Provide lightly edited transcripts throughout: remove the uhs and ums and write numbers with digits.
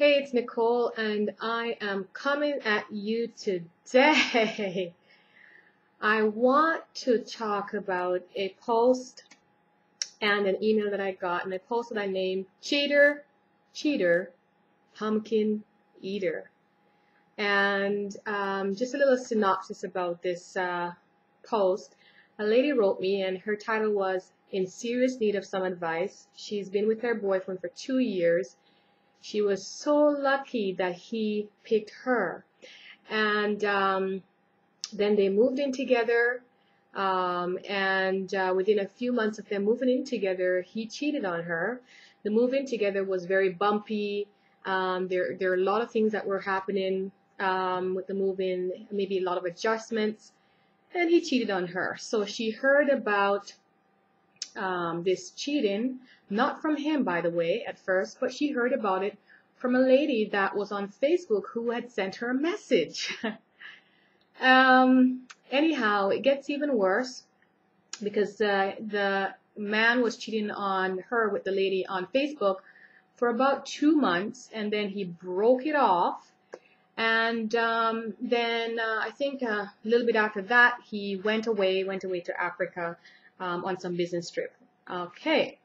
Hey, it's Nicole, and I am coming at you today. I want to talk about a post and an email that I got, and a post that I named Cheater, Pumpkin Eater. And just a little synopsis about this post. A lady wrote me, and her title was In Serious Need of Some Advice. She's been with her boyfriend for 2 years. She was so lucky that he picked her. And then they moved in together. And within a few months of them moving in together, he cheated on her. The move in together was very bumpy. There are a lot of things that were happening with the move in, maybe a lot of adjustments. And he cheated on her. So she heard about this cheating, not from him, by the way, at first, but she heard about it from a lady that was on Facebook who had sent her a message. Anyhow, it gets even worse because the man was cheating on her with the lady on Facebook for about 2 months, and then he broke it off. And then I think a little bit after that, he went away to Africa on some business trip. Okay,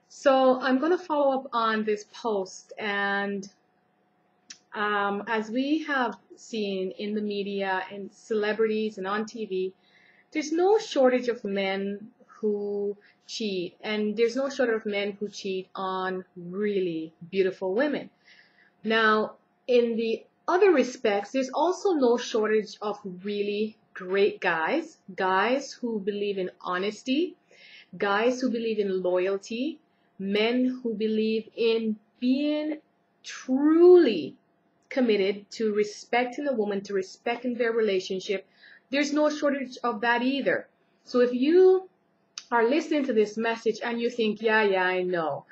so I'm going to follow up on this post, and as we have seen in the media and celebrities and on TV, there's no shortage of men who cheat, and there's no shortage of men who cheat on really beautiful women. Now, in the other respects, there's also no shortage of really great guys who believe in honesty, guys who believe in loyalty, men who believe in being truly committed to respecting a woman, to respecting their relationship. There's no shortage of that either. So if you are listening to this message and you think, yeah, I know,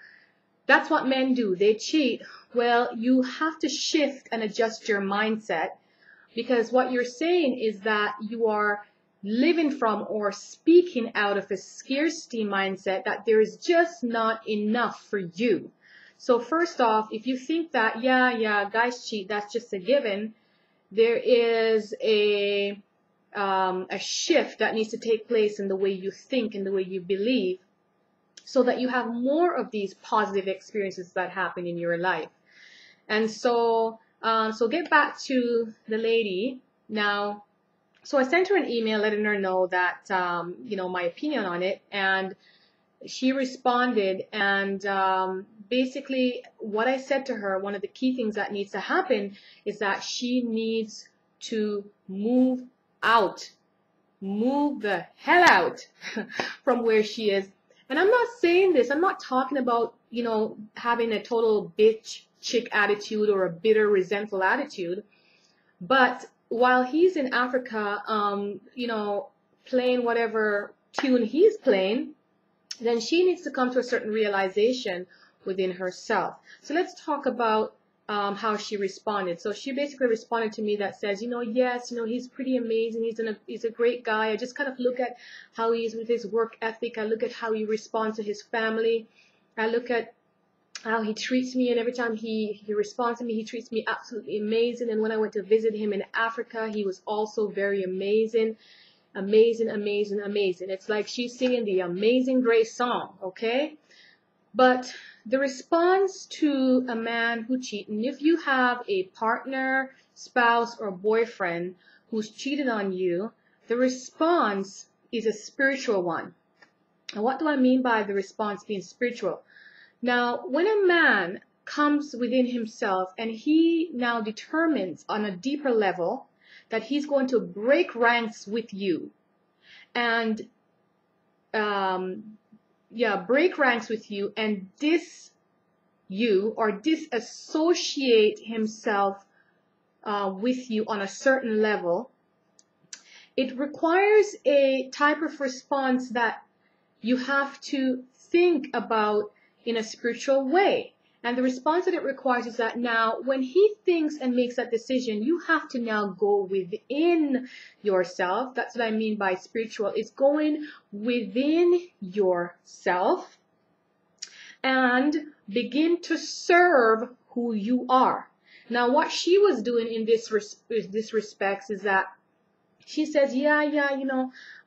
that's what men do, they cheat. Well, you have to shift and adjust your mindset, because what you're saying is that you are living from or speaking out of a scarcity mindset, that there is just not enough for you. So first off, if you think that, yeah, guys cheat, that's just a given, there is a shift that needs to take place in the way you think and the way you believe, so that you have more of these positive experiences that happen in your life. And so get back to the lady now. So I sent her an email letting her know that, my opinion on it, and she responded. And basically what I said to her, one of the key things that needs to happen is that she needs to move the hell out from where she is. And I'm not saying this, I'm not talking about, having a total bitch chick attitude or a bitter, resentful attitude. But while he's in Africa, playing whatever tune he's playing, then she needs to come to a certain realization within herself. So let's talk about how she responded. So she basically responded to me that says, yes, he's pretty amazing. He's a great guy. I just kind of look at how he is with his work ethic. I look at how he responds to his family. I look at how he treats me, and every time he responds to me, he treats me absolutely amazing. And when I went to visit him in Africa, he was also very amazing. It's like she's singing the Amazing Grace song, okay? But the response to a man who cheats, and if you have a partner, spouse, or boyfriend who's cheated on you, the response is a spiritual one. And what do I mean by the response being spiritual? Now, when a man comes within himself and he now determines on a deeper level that he's going to break ranks with you and break ranks with you and disassociate himself with you on a certain level, it requires a type of response that you have to think about in a spiritual way. And the response that it requires is that now when he thinks and makes that decision, you have to now go within yourself. That's what I mean by spiritual. It's going within yourself and begin to serve who you are. Now, what she was doing in this respects is that she says, yeah,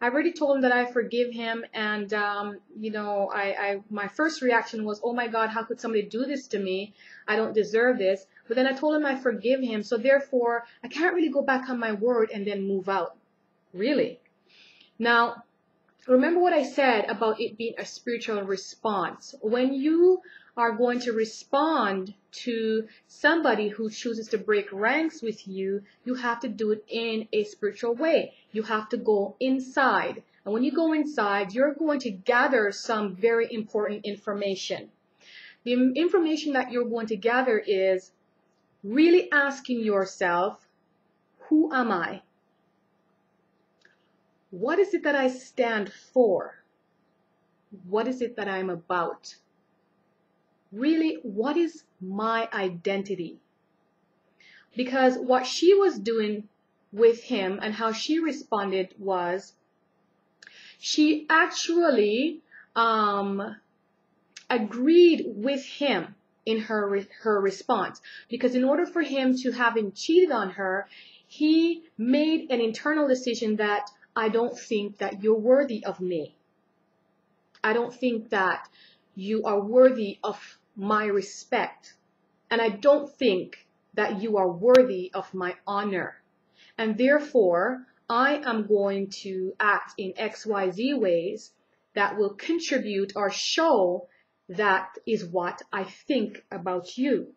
I already told him that I forgive him. And, my first reaction was, oh my God, how could somebody do this to me? I don't deserve this. But then I told him I forgive him. So therefore, I can't really go back on my word and then move out. Really? Now, remember what I said about it being a spiritual response. When you are going to respond to somebody who chooses to break ranks with you, you have to do it in a spiritual way. You have to go inside. And when you go inside, you're going to gather some very important information. The information that you're going to gather is really asking yourself, who am I? What is it that I stand for? What is it that I'm about? Really, what is my identity? Because what she was doing with him and how she responded was she actually agreed with him in her response. Because in order for him to have cheated on her, he made an internal decision that I don't think that you're worthy of me. I don't think that you are worthy of my respect. And I don't think that you are worthy of my honor. And therefore, I am going to act in XYZ ways that will contribute or show that is what I think about you.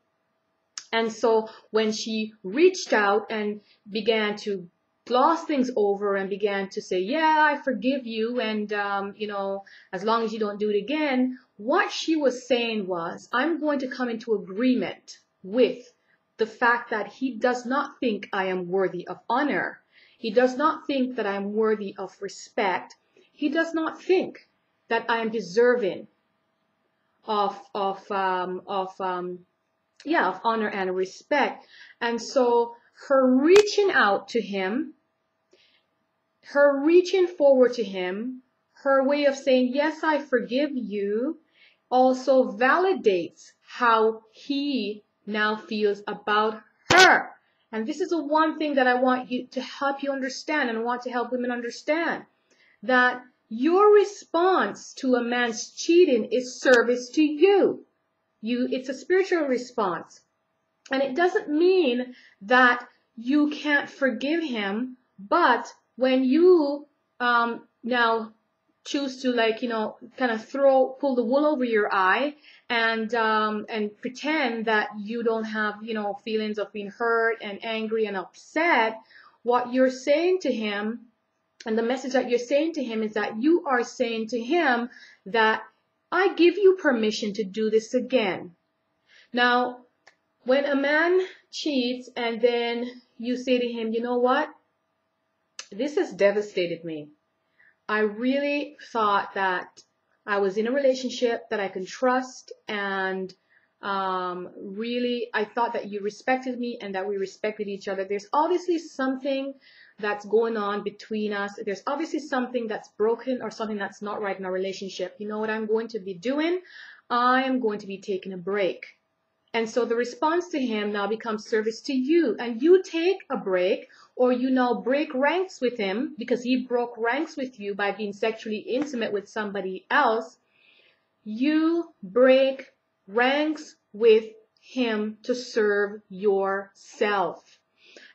And so when she reached out and began to gloss things over and began to say, yeah, I forgive you, and, as long as you don't do it again, what she was saying was, I'm going to come into agreement with the fact that he does not think I am worthy of honor. He does not think that I am worthy of respect. He does not think that I am deserving of honor and respect. And so her reaching out to him, her reaching forward to him, her way of saying, yes, I forgive you, also validates how he now feels about her. And this is the one thing that I want you to help you understand, and I want to help women understand, that your response to a man's cheating is service to you. It's a spiritual response. And it doesn't mean that you can't forgive him, but when you now choose to kind of pull the wool over your eye and pretend that you don't have, feelings of being hurt and angry and upset, what you're saying to him and the message that you're saying to him is that you are saying to him that I give you permission to do this again. Now, when a man cheats and then you say to him, you know what? This has devastated me. I really thought that I was in a relationship that I can trust, and really I thought that you respected me and that we respected each other. There's obviously something that's going on between us. There's obviously something that's broken or something that's not right in our relationship. You know what I'm going to be doing? I am going to be taking a break. And so the response to him now becomes service to you. And you take a break, or you now break ranks with him because he broke ranks with you by being sexually intimate with somebody else. You break ranks with him to serve yourself.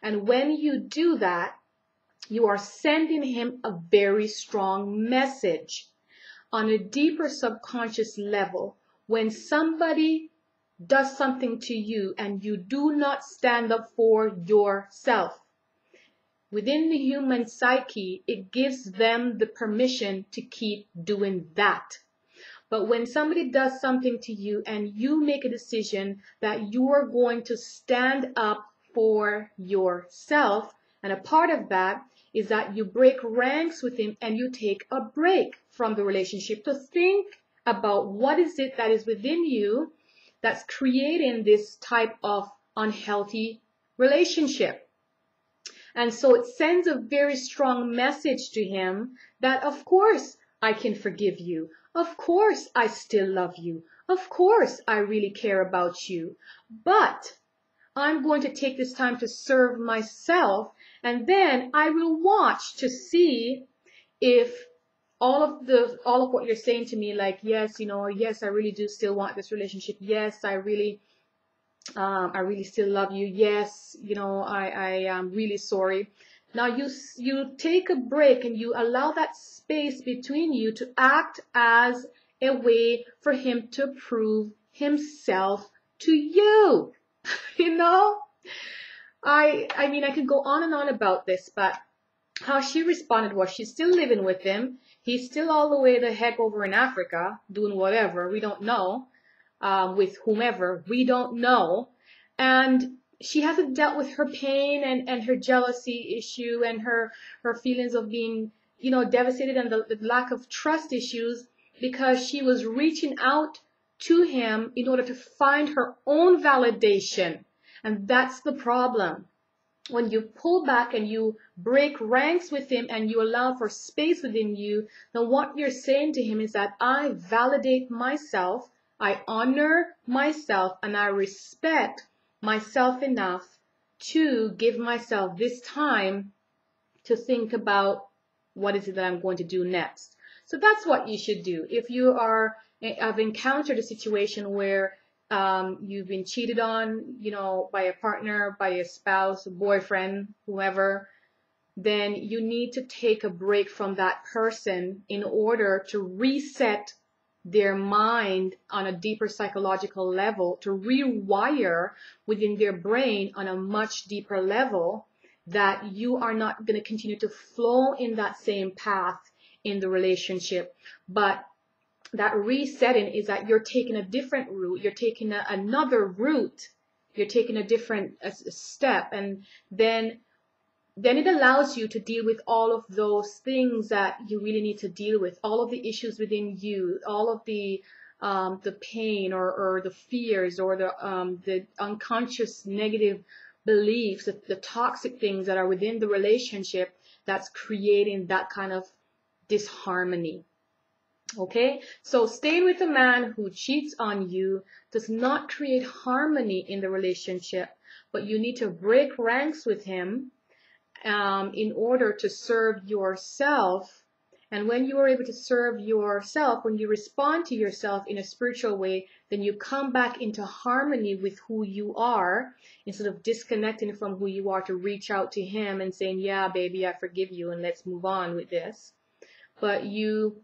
And when you do that, you are sending him a very strong message on a deeper subconscious level. When somebody does something to you and you do not stand up for yourself, within the human psyche, it gives them the permission to keep doing that. But when somebody does something to you and you make a decision that you are going to stand up for yourself, and a part of that is that you break ranks with him and you take a break from the relationship to think about what is it that is within you that's creating this type of unhealthy relationship. And so it sends a very strong message to him that, of course, I can forgive you. Of course, I still love you. Of course, I really care about you, but I'm going to take this time to serve myself, and then I will watch to see if all of what you're saying to me, like, yes, yes, I really do still want this relationship. Yes, I really still love you. Yes, I am really sorry. Now you take a break and you allow that space between you to act as a way for him to prove himself to you. You know, I mean, I could go on and on about this, but how she responded was she's still living with him. He's still all the way the heck over in Africa doing whatever. We don't know. With whomever. We don't know. And she hasn't dealt with her pain and her jealousy issue and her feelings of being, devastated, and the lack of trust issues, because she was reaching out to him in order to find her own validation. And that's the problem. When you pull back and you break ranks with him and you allow for space within you, then what you're saying to him is that I validate myself, I honor myself, and I respect myself enough to give myself this time to think about what is it that I'm going to do next. So that's what you should do. If you have encountered a situation where you've been cheated on, by a partner, by a spouse, a boyfriend, whoever, then you need to take a break from that person in order to reset their mind on a deeper psychological level, to rewire within their brain on a much deeper level, that you are not going to continue to flow in that same path in the relationship. But that resetting is that you're taking a different route, you're taking another route, you're taking a different step, and then it allows you to deal with all of those things that you really need to deal with, all of the issues within you, all of the pain or the fears or the unconscious negative beliefs, the toxic things that are within the relationship that's creating that kind of disharmony. Okay, so staying with a man who cheats on you does not create harmony in the relationship, but you need to break ranks with him in order to serve yourself. And when you are able to serve yourself, when you respond to yourself in a spiritual way, then you come back into harmony with who you are, instead of disconnecting from who you are to reach out to him and saying, yeah, baby, I forgive you and let's move on with this. But you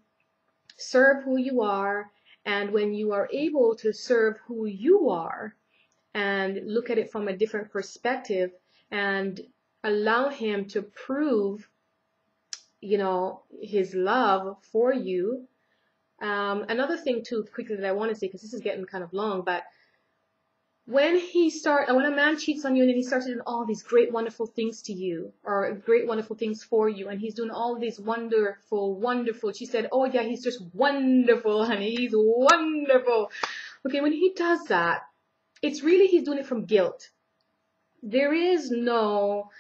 serve who you are, and when you are able to serve who you are and look at it from a different perspective and allow him to prove, his love for you. Another thing too, quickly, that I want to say, because this is getting kind of long, but when a man cheats on you and then he starts doing all these great, wonderful things to you, or great, wonderful things for you, and he's doing all these wonderful, she said, oh yeah, he's just wonderful, honey, he's wonderful. Okay, when he does that, it's really, he's doing it from guilt. There is no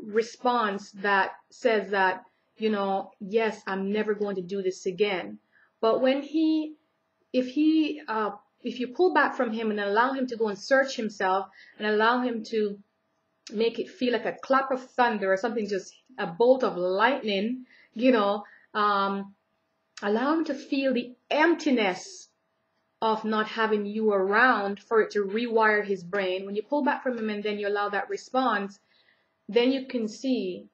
response that says that, yes, I'm never going to do this again. But if you pull back from him and allow him to go and search himself and allow him to make it feel like a clap of thunder or something, just a bolt of lightning, allow him to feel the emptiness of not having you around for it to rewire his brain. When you pull back from him and then you allow that response, then you can see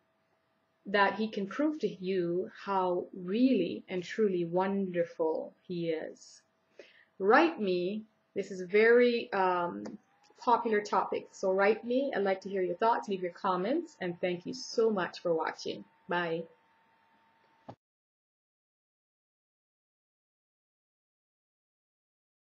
that he can prove to you how really and truly wonderful he is. Write me. This is a very popular topic. So write me. I'd like to hear your thoughts, leave your comments, and thank you so much for watching. Bye.